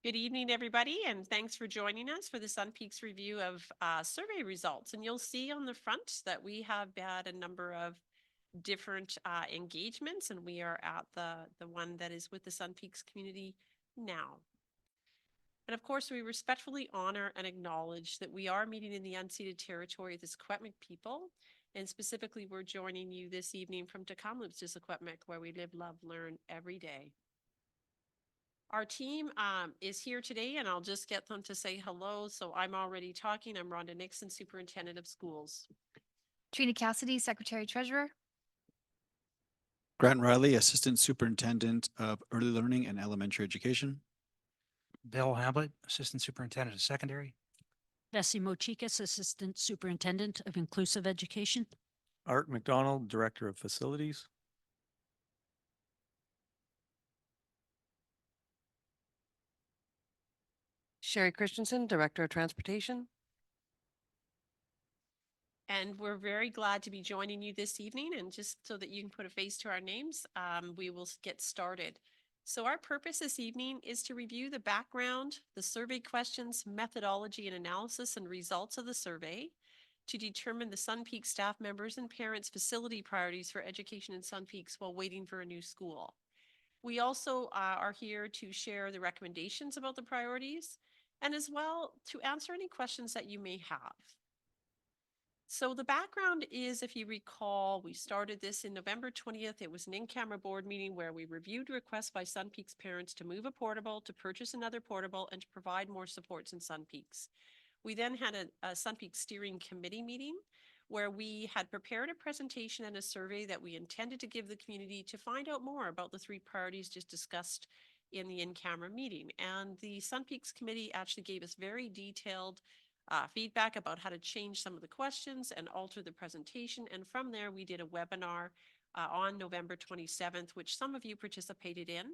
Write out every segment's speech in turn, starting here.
Good evening, everybody, and thanks for joining us for the Sun Peaks review of survey results. And you'll see on the front that we have had a number of different engagements, and we are at the one that is with the Sun Peaks community now. And of course, we respectfully honor and acknowledge that we are meeting in the unceded territory of the Secwepemc people. And specifically, we're joining you this evening from Tk'emlúps to Secwepemc, where we live, love, learn every day. Our team is here today, and I'll just get them to say hello. So I'm already talking. I'm Rhonda Nixon, Superintendent of Schools. Trina Cassidy, Secretary Treasurer. Grant Riley, Assistant Superintendent of Early Learning and Elementary Education. Bill Hamblett, Assistant Superintendent of Secondary. Bessie Mochikas, Assistant Superintendent of Inclusive Education. Art McDonald, Director of Facilities. Sherry Christensen, Director of Transportation. And we're very glad to be joining you this evening. And just so that you can put a face to our names, we will get started. So our purpose this evening is to review the background, the survey questions, methodology and analysis and results of the survey, to determine the Sun Peaks staff members and parents' facility priorities for education in Sun Peaks while waiting for a new school. We also are here to share the recommendations about the priorities and as well to answer any questions that you may have. So the background is, if you recall, we started this in November 20th. It was an in-camera board meeting where we reviewed requests by Sun Peaks parents to move a portable, to purchase another portable, and to provide more supports in Sun Peaks. We then had a Sun Peaks steering committee meeting where we had prepared a presentation and a survey that we intended to give the community to find out more about the three priorities just discussed in the in-camera meeting. And the Sun Peaks committee actually gave us very detailed feedback about how to change some of the questions and alter the presentation. And from there, we did a webinar on November 27th, which some of you participated in.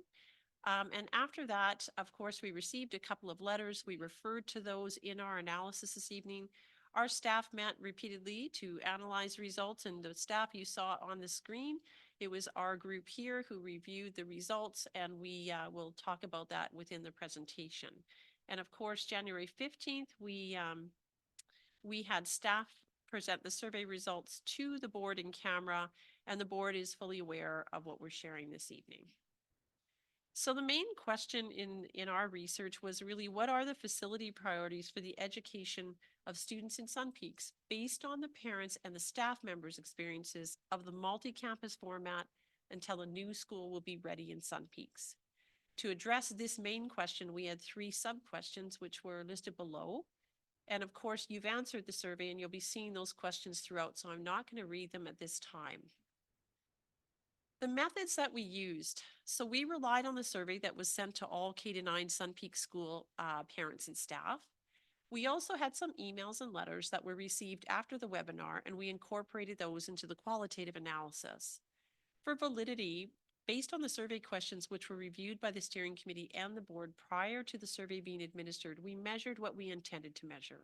And after that, of course, we received a couple of letters. We referred to those in our analysis this evening. Our staff met repeatedly to analyze results, and the staff you saw on the screen, it was our group here who reviewed the results, and we will talk about that within the presentation. And of course, January 15th, we had staff present the survey results to the board in camera, and the board is fully aware of what we're sharing this evening. So the main question in our research was really, what are the facility priorities for the education of students in Sun Peaks based on the parents and the staff members' experiences of the multi-campus format until a new school will be ready in Sun Peaks? To address this main question, we had three sub-questions which were listed below. And of course, you've answered the survey and you'll be seeing those questions throughout, so I'm not going to read them at this time. The methods that we used. So we relied on the survey that was sent to all K-9 Sun Peaks school parents and staff. We also had some emails and letters that were received after the webinar, and we incorporated those into the qualitative analysis. For validity, based on the survey questions which were reviewed by the steering committee and the board prior to the survey being administered, we measured what we intended to measure.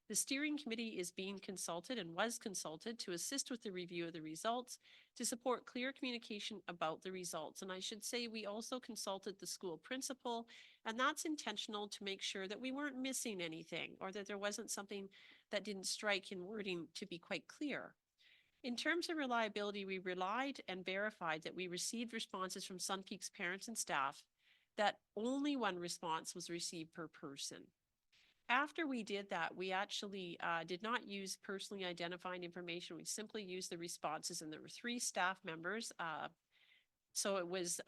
The steering committee is being consulted and was consulted to assist with the review of the results, to support clear communication about the results. And I should say we also consulted the school principal, and that's intentional to make sure that we weren't missing anything or that there wasn't something that didn't strike in wording, to be quite clear. In terms of reliability, we relied and verified that we received responses from Sun Peaks parents and staff, that only one response was received per person. After we did that, we actually did not use personally identifying information. We simply used the responses, and there were three staff members. So it was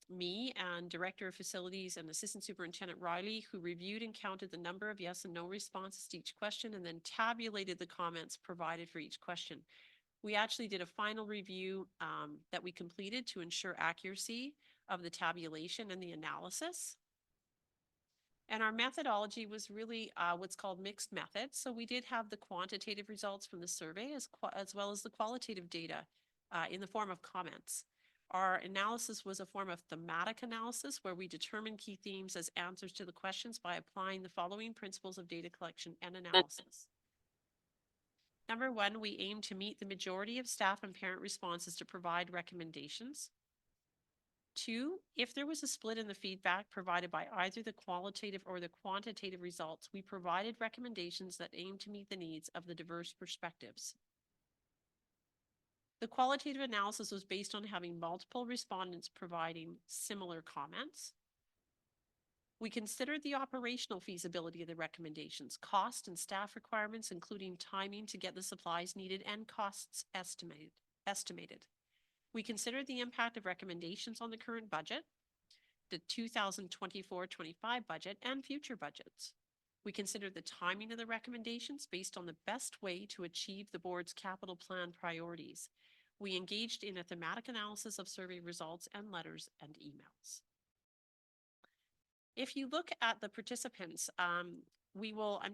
me and Director of Facilities and Assistant Superintendent Riley, who reviewed and counted the number of yes and no responses to each question and then tabulated the comments provided for each question. We actually did a final review that we completed to ensure accuracy of the tabulation and the analysis. And our methodology was really what's called mixed methods. So we did have the quantitative results from the survey as well as the qualitative data in the form of comments. Our analysis was a form of thematic analysis where we determine key themes as answers to the questions by applying the following principles of data collection and analysis. Number one, we aim to meet the majority of staff and parent responses to provide recommendations. 2, if there was a split in the feedback provided by either the qualitative or the quantitative results, we provided recommendations that aim to meet the needs of the diverse perspectives. The qualitative analysis was based on having multiple respondents providing similar comments. We considered the operational feasibility of the recommendations, cost and staff requirements, including timing to get the supplies needed, and costs estimated. We considered the impact of recommendations on the current budget, the 2024-25 budget, and future budgets. We considered the timing of the recommendations based on the best way to achieve the board's capital plan priorities. We engaged in a thematic analysis of survey results and letters and emails. If you look at the participants, I'm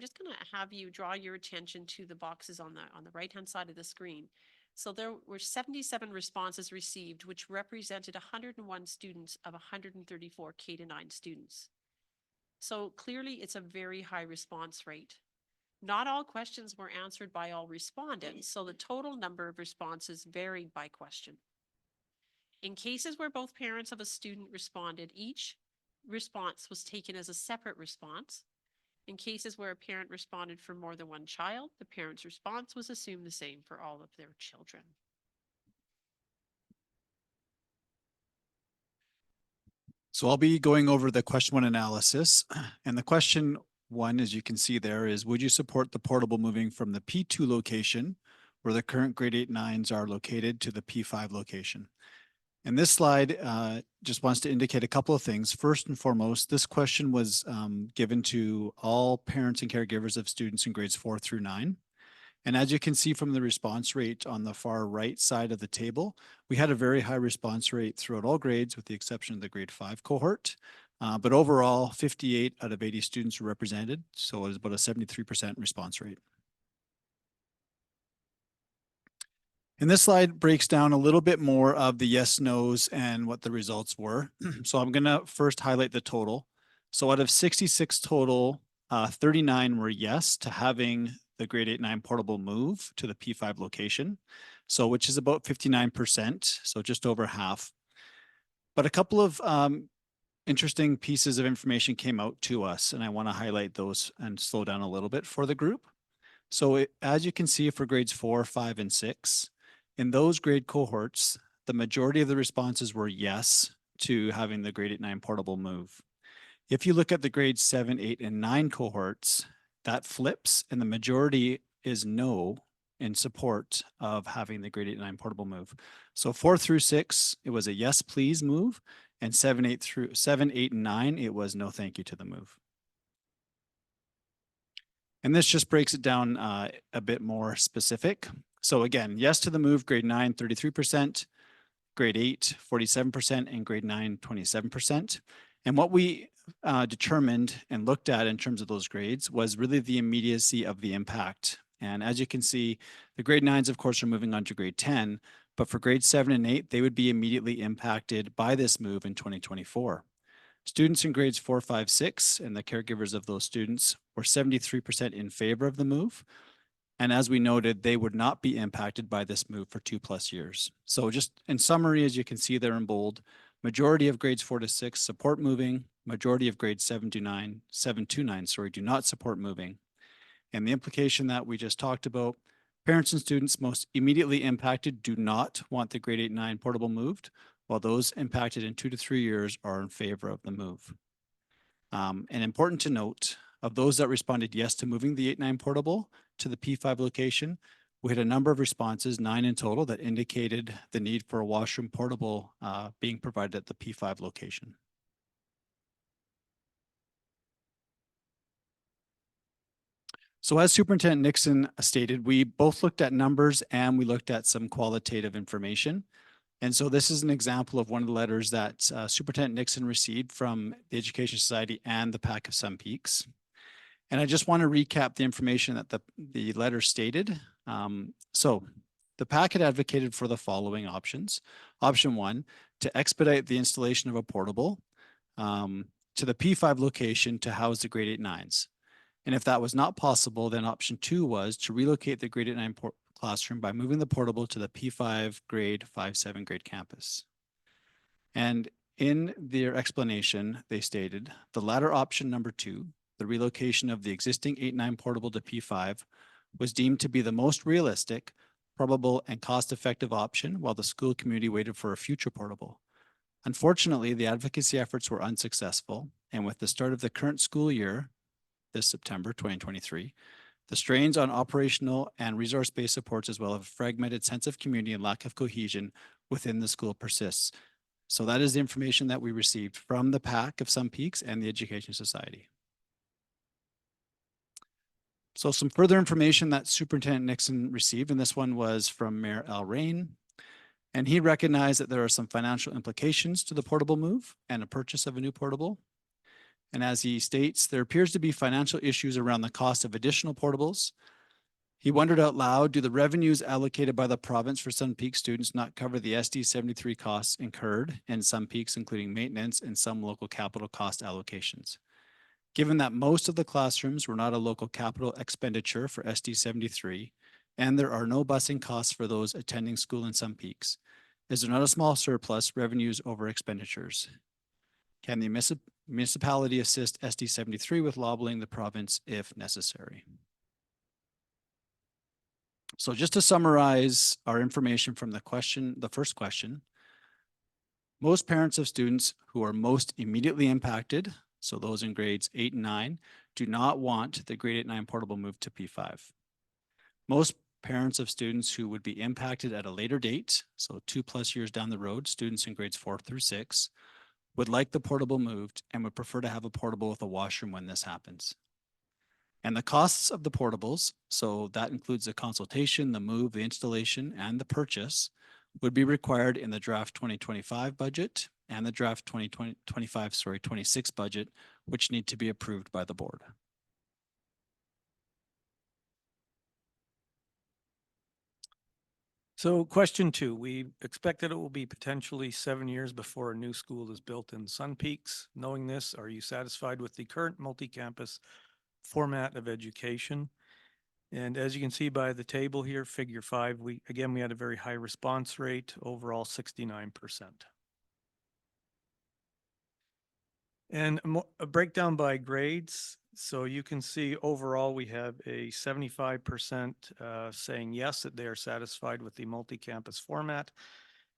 just going to have you draw your attention to the boxes on the right-hand side of the screen. So there were 77 responses received, which represented 101 students of 134 K-9 students. So clearly it's a very high response rate. Not all questions were answered by all respondents, so the total number of responses varied by question. In cases where both parents of a student responded, each response was taken as a separate response. In cases where a parent responded for more than one child, the parent's response was assumed the same for all of their children. So I'll be going over the question 1 analysis. And the question 1, as you can see there, is would you support the portable moving from the P2 location, where the current grade 8-9s are located, to the P5 location? And this slide just wants to indicate a couple of things. First and foremost, this question was given to all parents and caregivers of students in grades 4 through 9. And as you can see from the response rate on the far right side of the table, we had a very high response rate throughout all grades with the exception of the grade 5 cohort. But overall, 58 out of 80 students were represented. So it was about a 73% response rate. And this slide breaks down a little bit more of the yes, no's and what the results were. So I'm going to first highlight the total. So out of 66 total, 39 were yes to having the grade 8-9 portable move to the P5 location. So which is about 59%, so just over half. But a couple of interesting pieces of information came out to us, and I want to highlight those and slow down a little bit for the group. So as you can see for grades 4, 5, and 6, in those grade cohorts, the majority of the responses were yes to having the grade 8-9 portable move. If you look at the grades 7, 8, and 9 cohorts, that flips and the majority is no in support of having the grade 8-9 portable move. So 4 through 6, it was a yes, please move, and 7, 8, and 9, it was no thank you to the move. And this just breaks it down a bit more specific. So again, yes to the move, grade 9, 33%, grade 8, 47%, and grade 9, 27%. And what we determined and looked at in terms of those grades was really the immediacy of the impact. And as you can see, the grade 9s, of course, are moving on to grade 10, but for grade 7 and 8, they would be immediately impacted by this move in 2024. Students in grades 4, 5, 6, and the caregivers of those students were 73% in favor of the move. And as we noted, they would not be impacted by this move for 2+ years. So just in summary, as you can see there in bold, majority of grades 4 to 6 support moving, majority of grades 7 to 9, do not support moving. And the implication that we just talked about, parents and students most immediately impacted do not want the grade 8-9 portable moved, while those impacted in 2 to 3 years are in favor of the move. And important to note, of those that responded yes to moving the 8-9 portable to the P5 location, we had a number of responses, 9 in total, that indicated the need for a washroom portable being provided at the P5 location. So as Superintendent Nixon stated, we both looked at numbers and we looked at some qualitative information. And so this is an example of one of the letters that Superintendent Nixon received from the Education Society and the PAC of Sun Peaks. And I just want to recap the information that the letter stated. So the PAC had advocated for the following options. Option 1, to expedite the installation of a portable to the P5 location to house the grade 8-9s. And if that was not possible, then option 2 was to relocate the grade 8-9 classroom by moving the portable to the P5 grade 5-7 grade campus. And In their explanation, they stated, the latter option number 2, the relocation of the existing 8-9 portable to P5, was deemed to be the most realistic, probable, and cost-effective option while the school community waited for a future portable. Unfortunately, the advocacy efforts were unsuccessful, and with the start of the current school year, this September 2023, the strains on operational and resource-based supports, as well as a fragmented sense of community and lack of cohesion within the school persists. So that is the information that we received from the PAC of Sun Peaks and the Education Society. So some further information that Superintendent Nixon received, and this one was from Mayor Al Rain. And he recognized that there are some financial implications to the portable move and a purchase of a new portable. And as he states, there appears to be financial issues around the cost of additional portables. He wondered out loud, do the revenues allocated by the province for Sun Peak students not cover the SD 73 costs incurred in Sun Peaks, including maintenance and some local capital cost allocations? Given that most of the classrooms were not a local capital expenditure for SD 73, and there are no busing costs for those attending school in Sun Peaks, is there not a small surplus revenues over expenditures? Can the municipality assist SD 73 with lobbying the province if necessary? So just to summarize our information from the first question, most parents of students who are most immediately impacted, so those in grades 8 and 9, do not want the grade 8-9 portable move to P5. Most parents of students who would be impacted at a later date, so 2+ years down the road, students in grades 4 through 6, would like the portable moved and would prefer to have a portable with a washroom when this happens. And the costs of the portables, so that includes the consultation, the move, the installation, and the purchase, would be required in the draft 2025 budget and the draft 26 budget, which need to be approved by the board. So question 2, we expect that it will be potentially 7 years before a new school is built in Sun Peaks. Knowing this, are you satisfied with the current multi-campus format of education? And as you can see by the table here, figure 5, we had a very high response rate, overall 69%. And a breakdown by grades. So you can see overall, we have a 75% saying yes, that they are satisfied with the multi-campus format,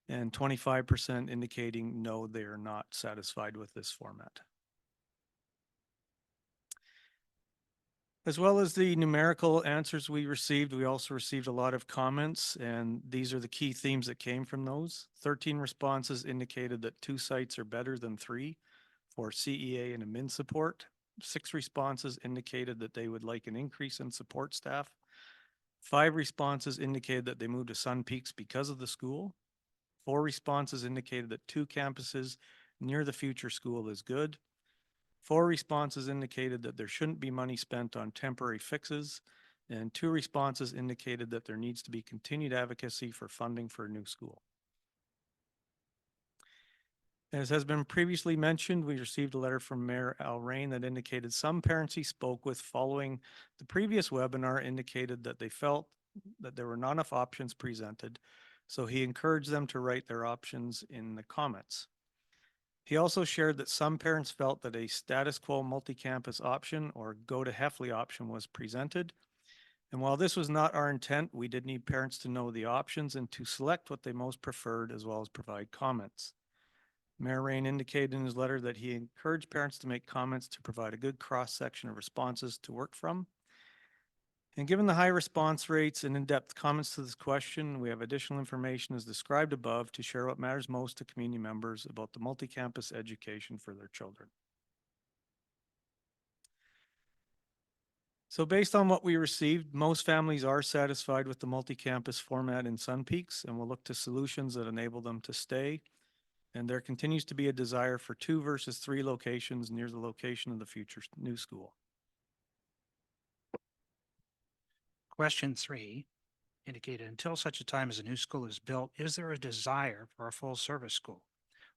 and 25% indicating no, they are not satisfied with this format. As well as the numerical answers we received, we also received a lot of comments, and these are the key themes that came from those. 13 responses indicated that 2 sites are better than 3 for CEA and admin support. 6 responses indicated that they would like an increase in support staff. 5 responses indicated that they moved to Sun Peaks because of the school. 4 responses indicated that 2 campuses near the future school is good. 4 responses indicated that there shouldn't be money spent on temporary fixes, and 2 responses indicated that there needs to be continued advocacy for funding for a new school. As has been previously mentioned, we received a letter from Mayor Al Rain that indicated some parents he spoke with following the previous webinar indicated that they felt that there were not enough options presented, so he encouraged them to write their options in the comments. He also shared that some parents felt that a status quo multi-campus option or go to Heffley option was presented. And while this was not our intent, we did need parents to know the options and to select what they most preferred, as well as provide comments. Mayor Rain indicated in his letter that he encouraged parents to make comments to provide a good cross-section of responses to work from. And given the high response rates and in-depth comments to this question, we have additional information as described above to share what matters most to community members about the multi-campus education for their children. So based on what we received, most families are satisfied with the multi-campus format in Sun Peaks and will look to solutions that enable them to stay. And there continues to be a desire for 2 versus 3 locations near the location of the future new school. Question 3 indicated, until such a time as a new school is built, is there a desire for a full service school,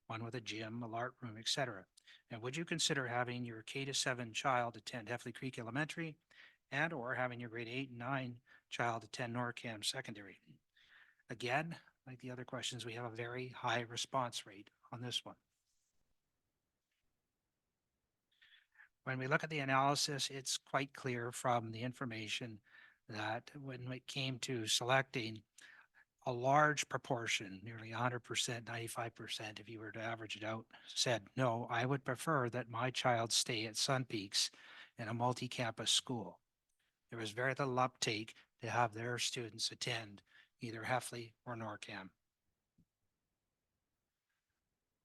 one with a gym, a art room, etc.? And would you consider having your K-7 child attend Heffley Creek Elementary and or having your grade 8 and 9 child attend Norcam Secondary? Again, like the other questions, we have a very high response rate on this one. When we look at the analysis, it's quite clear from the information that when it came to selecting a large proportion, nearly 100%, 95%, if you were to average it out, said, no, I would prefer that my child stay at Sun Peaks in a multi-campus school. There was very little uptake to have their students attend either Heffley or NORCAM.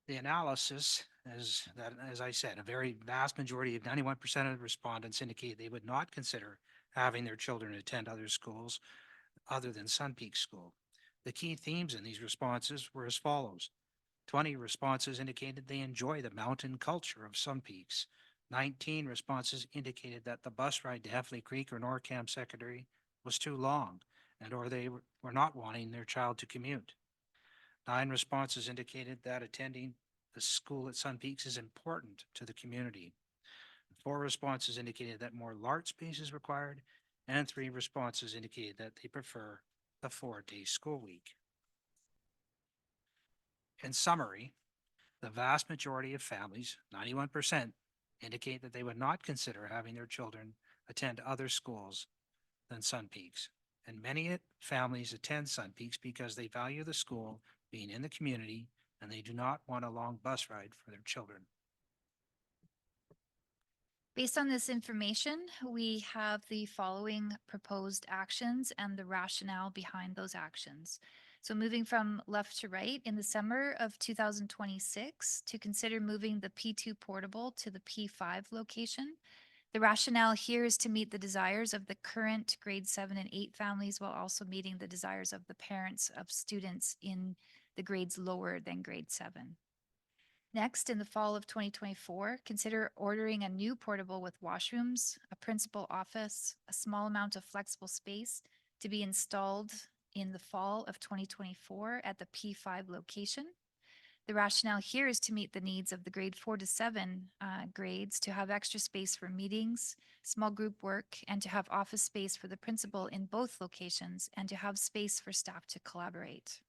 The analysis is that, as I said, a very vast majority of 91% of the respondents indicate they would not consider having their children attend other schools other than Sun Peak School. The key themes in these responses were as follows. 20 responses indicated they enjoy the mountain culture of Sun Peaks. 19 responses indicated that the bus ride to Heffley Creek or NORCAM Secondary was too long and or they were not wanting their child to commute. 9 responses indicated that attending the school at Sun Peaks is important to the community. 4 responses indicated that more LART space is required, and 3 responses indicated that they prefer the 4-day school week. In summary, the vast majority of families, 91%, indicate that they would not consider having their children attend other schools than Sun Peaks. And many families attend Sun Peaks because they value the school being in the community and they do not want a long bus ride for their children. Based on this information, we have the following proposed actions and the rationale behind those actions. So moving from left to right, in the summer of 2026, to consider moving the P2 portable to the P5 location. The rationale here is to meet the desires of the current grade 7 and 8 families while also meeting the desires of the parents of students in the grades lower than grade 7. Next, in the fall of 2024, consider ordering a new portable with washrooms, a principal office, a small amount of flexible space to be installed in the fall of 2024 at the P5 location. The rationale here is to meet the needs of the grade 4 to 7 grades to have extra space for meetings, small group work, and to have office space for the principal in both locations and to have space for staff to collaborate.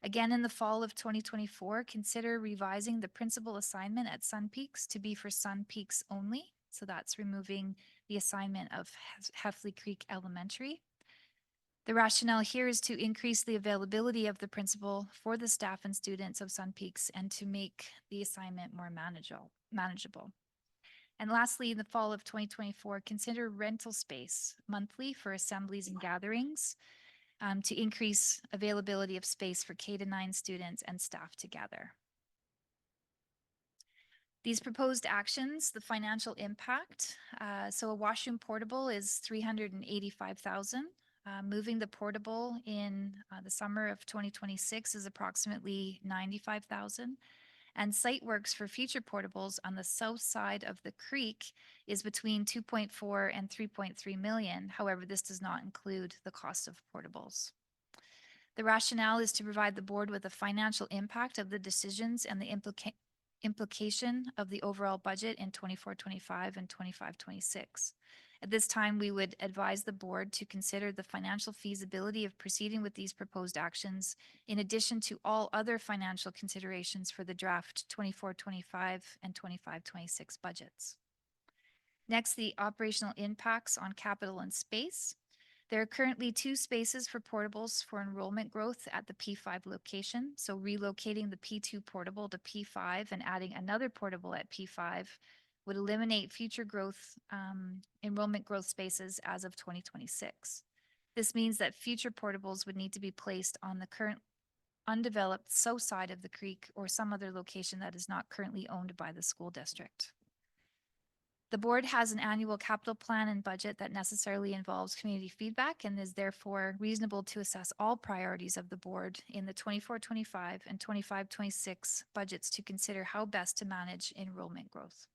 Again, in the fall of 2024, consider revising the principal assignment at Sun Peaks to be for Sun Peaks only. So that's removing the assignment of Heffley Creek Elementary. The rationale here is to increase the availability of the principal for the staff and students of Sun Peaks and to make the assignment more manageable. And lastly, in the fall of 2024, consider rental space monthly for assemblies and gatherings to increase availability of space for K-9 students and staff to gather. These proposed actions, the financial impact. So a washroom portable is $385,000. Moving the portable in the summer of 2026 is approximately $95,000. And site works for future portables on the south side of the creek is between 2.4 and 3.3 million. However, this does not include the cost of portables. The rationale is to provide the board with a financial impact of the decisions and the implication of the overall budget in 24-25 and 25-26. At this time, we would advise the board to consider the financial feasibility of proceeding with these proposed actions, in addition to all other financial considerations for the draft 24-25 and 25-26 budgets. Next, the operational impacts on capital and space. There are currently 2 spaces for portables for enrollment growth at the P5 location. So relocating the P2 portable to P5 and adding another portable at P5 would eliminate future growth, enrollment growth spaces as of 2026. This means that future portables would need to be placed on the current undeveloped south side of the creek or some other location that is not currently owned by the school district. The board has an annual capital plan and budget that necessarily involves community feedback and is therefore reasonable to assess all priorities of the board in the 24-25 and 25-26 budgets to consider how best to manage enrollment growth.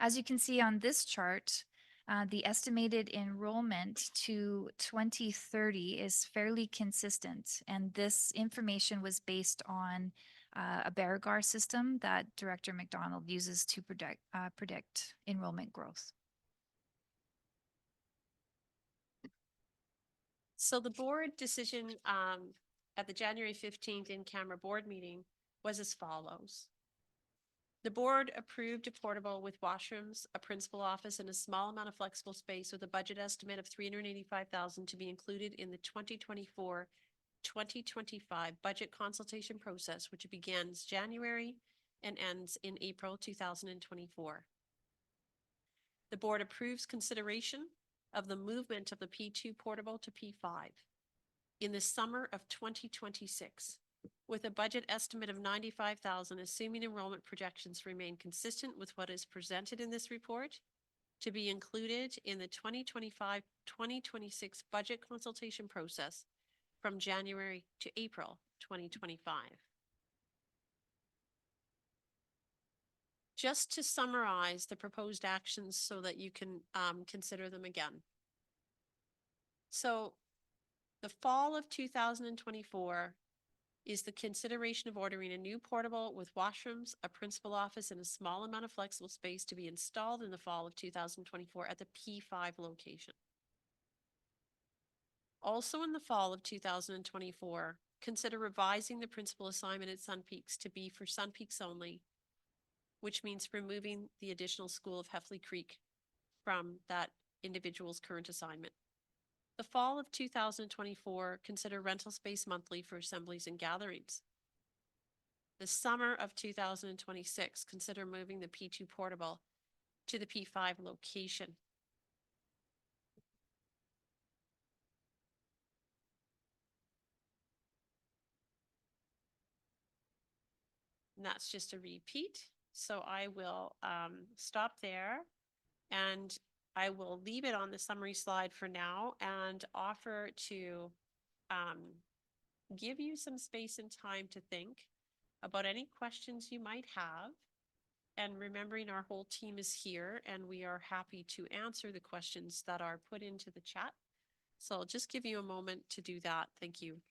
As you can see on this chart, the estimated enrollment to 2030 is fairly consistent, and this information was based on a Beauregard system that Director McDonald uses to predict enrollment growth. So the board decision at the January 15th in-camera board meeting was as follows. The board approved a portable with washrooms, a principal office, and a small amount of flexible space with a budget estimate of $385,000 to be included in the 2024-2025 budget consultation process, which begins January and ends in April 2024. The board approves consideration of the movement of the P2 portable to P5 in the summer of 2026, with a budget estimate of $95,000, assuming enrollment projections remain consistent with what is presented in this report, to be included in the 2025-2026 budget consultation process from January to April 2025. Just to summarize the proposed actions so that you can consider them again. So the fall of 2024 is the consideration of ordering a new portable with washrooms, a principal office, and a small amount of flexible space to be installed in the fall of 2024 at the P5 location. Also in the fall of 2024, consider revising the principal assignment at Sun Peaks to be for Sun Peaks only, which means removing the additional school of Heffley Creek from that individual's current assignment. The fall of 2024, consider rental space monthly for assemblies and gatherings. The summer of 2026, consider moving the P2 portable to the P5 location. And that's just a repeat. So I will stop there and I will leave it on the summary slide for now and offer to give you some space and time to think about any questions you might have. And remembering our whole team is here and we are happy to answer the questions that are put into the chat. So I'll just give you a moment to do that. Thank you.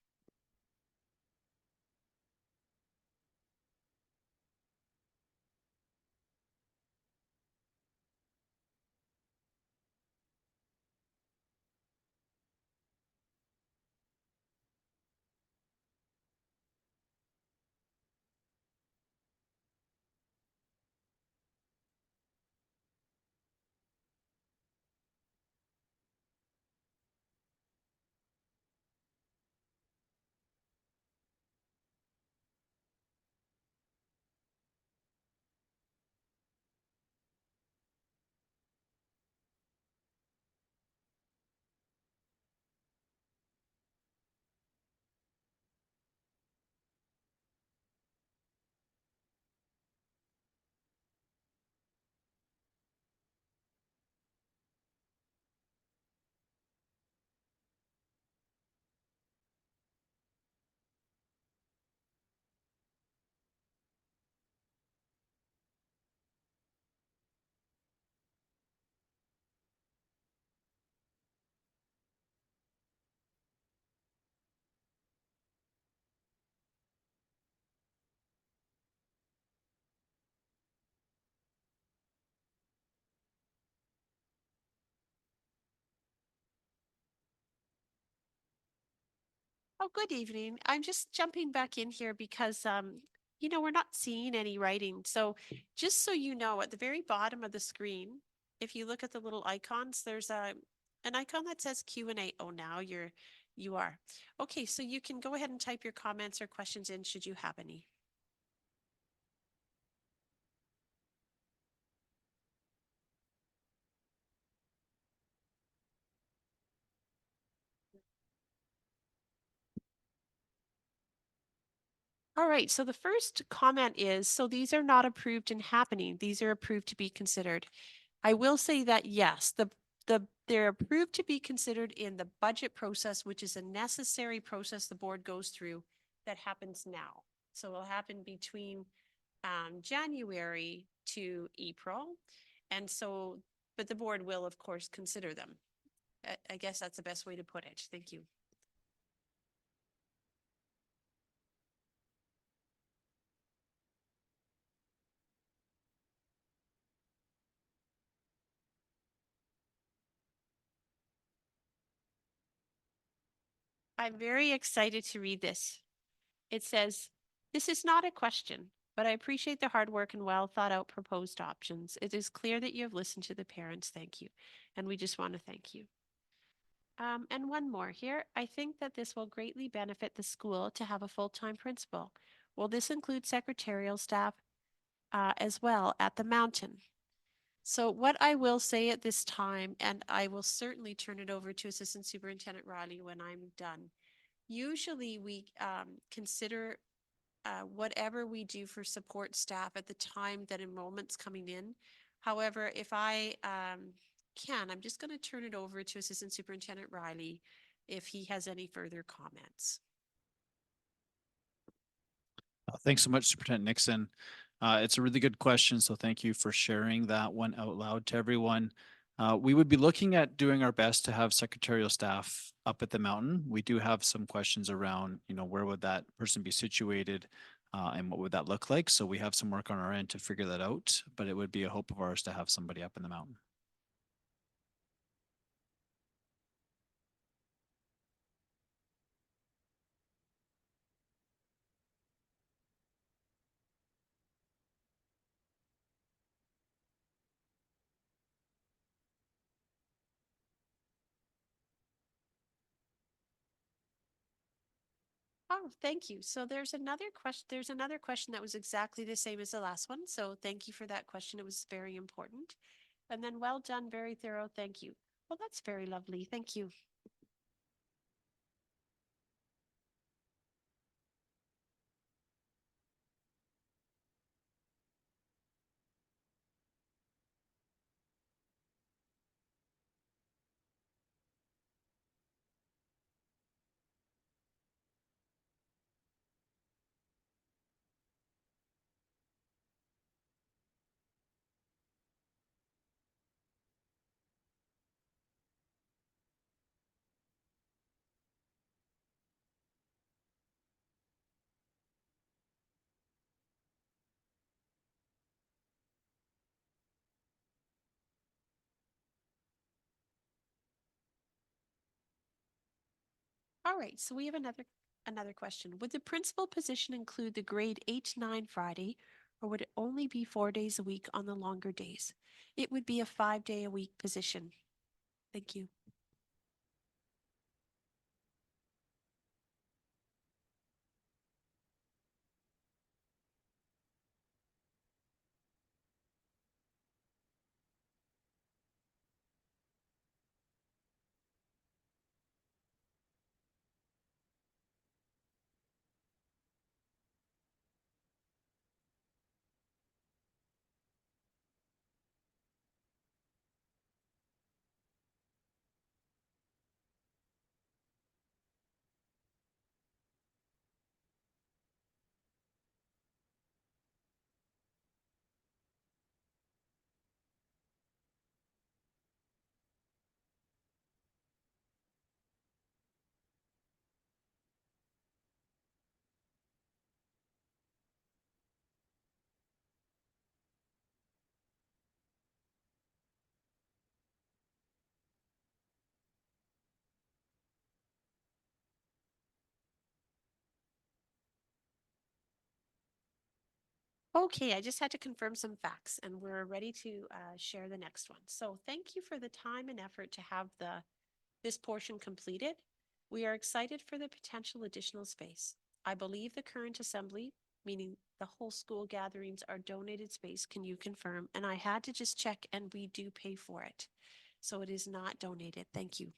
Oh, good evening. I'm just jumping back in here because, we're not seeing any writing. So just so you know, at the very bottom of the screen, if you look at the little icons, there's an icon that says Q&A. Oh, now you are. Okay, so you can go ahead and type your comments or questions in should you have any. All right, so the first comment is, so these are not approved and happening. These are approved to be considered. I will say that yes, they're approved to be considered in the budget process, which is a necessary process the board goes through that happens now. So it'll happen between January to April. And so, but the board will, of course, consider them. I guess that's the best way to put it. Thank you. I'm very excited to read this. It says, "This is not a question, but I appreciate the hard work and well thought out proposed options. It is clear that you have listened to the parents. Thank you. And we just want to thank you. And one more here. I think that this will greatly benefit the school to have a full-time principal. Will this include secretarial staff as well at the mountain? So what I will say at this time, and I will certainly turn it over to Assistant Superintendent Riley when I'm done. Usually we consider whatever we do for support staff at the time that enrollment's coming in. However, if I I'm just going to turn it over to Assistant Superintendent Riley if he has any further comments. Thanks so much, Superintendent Nixon. It's a really good question, so thank you for sharing that one out loud to everyone. We would be looking at doing our best to have secretarial staff up at the mountain. We do have some questions around, where would that person be situated and what would that look like? So we have some work on our end to figure that out, but it would be a hope of ours to have somebody up in the mountain. Oh, thank you. So there's another question. There's another question that was exactly the same as the last one. So thank you for that question. It was very important. And then well done, very thorough. Thank you. Well, that's very lovely. Thank you. All right, so we have another question. Would the principal position include the grade 8 to 9 Friday, or would it only be 4 days a week on the longer days? It would be a 5-day-a-week position. Thank you. Okay, I just had to confirm some facts and we're ready to share the next one. So thank you for the time and effort to have this portion completed. We are excited for the potential additional space. I believe the current assembly, meaning the whole school gatherings, are donated space. Can you confirm? And I had to just check and we do pay for it. So it is not donated. Thank you.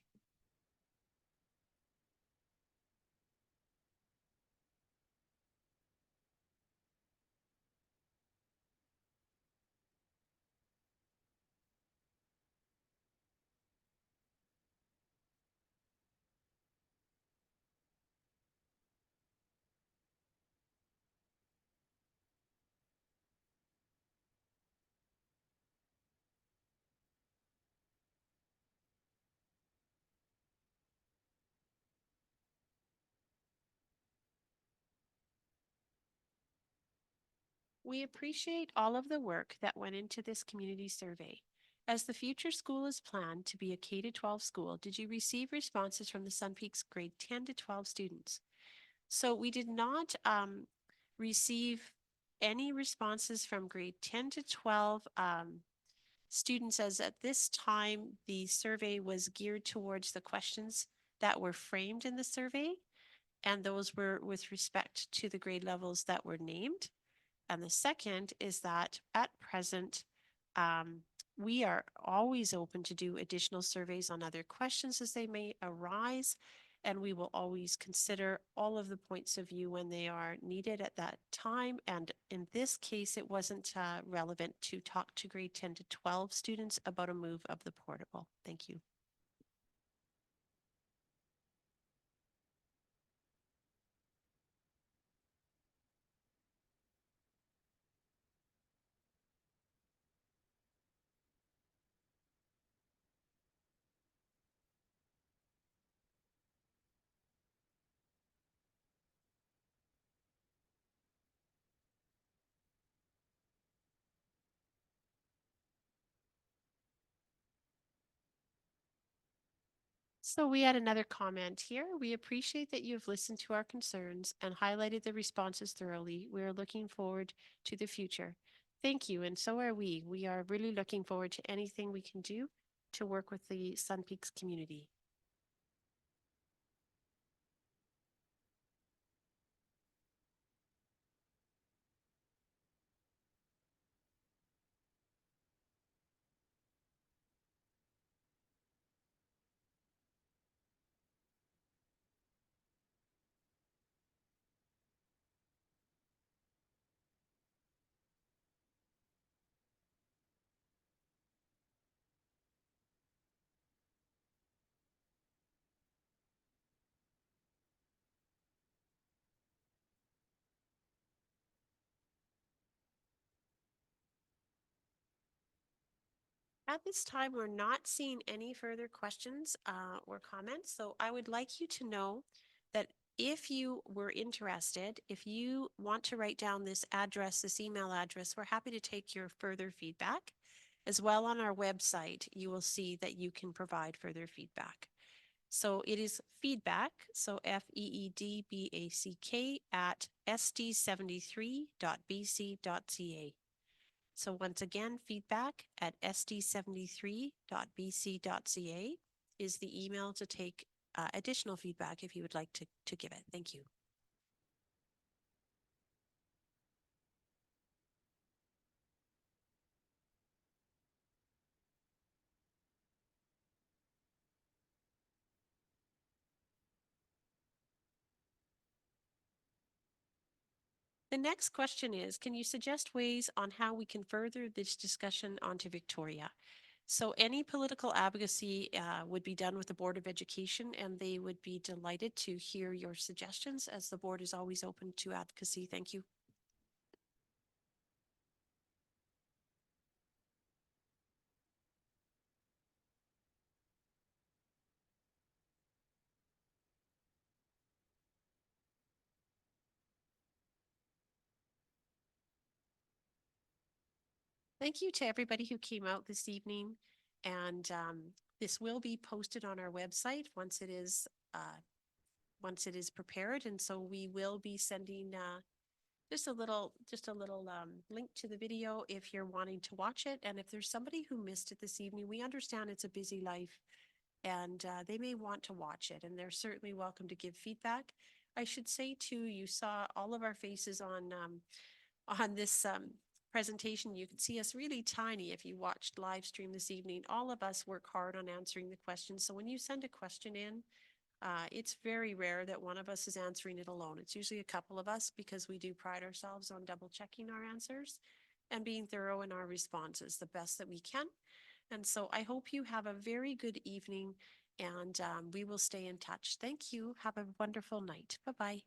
We appreciate all of the work that went into this community survey. As the future school is planned to be a K-12 school, did you receive responses from the Sun Peaks grade 10 to 12 students? So we did not receive any responses from grade 10 to 12 students, as at this time, the survey was geared towards the questions that were framed in the survey, and those were with respect to the grade levels that were named. And the second is that at present, we are always open to do additional surveys on other questions as they may arise. And we will always consider all of the points of view when they are needed at that time. And in this case, it wasn't relevant to talk to grade 10 to 12 students about a move of the portable. Thank you. So we had another comment here. We appreciate that you have listened to our concerns and highlighted the responses thoroughly. We are looking forward to the future. Thank you, and so are we. We are really looking forward to anything we can do to work with the Sun Peaks community. At this time, we're not seeing any further questions or comments. So I would like you to know that if you were interested, if you want to write down this address, this email address, we're happy to take your further feedback. As well, on our website, you will see that you can provide further feedback. So it is feedback, so FEEDBACK at sd73.bc.ca. So once again, feedback at sd73.bc.ca is the email to take additional feedback if you would like to give it. Thank you. The next question is, can you suggest ways on how we can further this discussion onto Victoria? So any political advocacy would be done with the Board of Education, and they would be delighted to hear your suggestions, as the board is always open to advocacy. Thank you. Thank you to everybody who came out this evening, and this will be posted on our website once it is prepared. And so we will be sending just a little link to the video if you're wanting to watch it. And if there's somebody who missed it this evening, we understand it's a busy life, and they may want to watch it, and they're certainly welcome to give feedback. I should say too, you saw all of our faces on this presentation. You could see us really tiny if you watched live stream this evening. All of us work hard on answering the questions. So when you send a question in, it's very rare that one of us is answering it alone. It's usually a couple of us, because we do pride ourselves on double checking our answers and being thorough in our responses the best that we can. And so I hope you have a very good evening, and we will stay in touch. Thank you. Have a wonderful night. Bye-bye.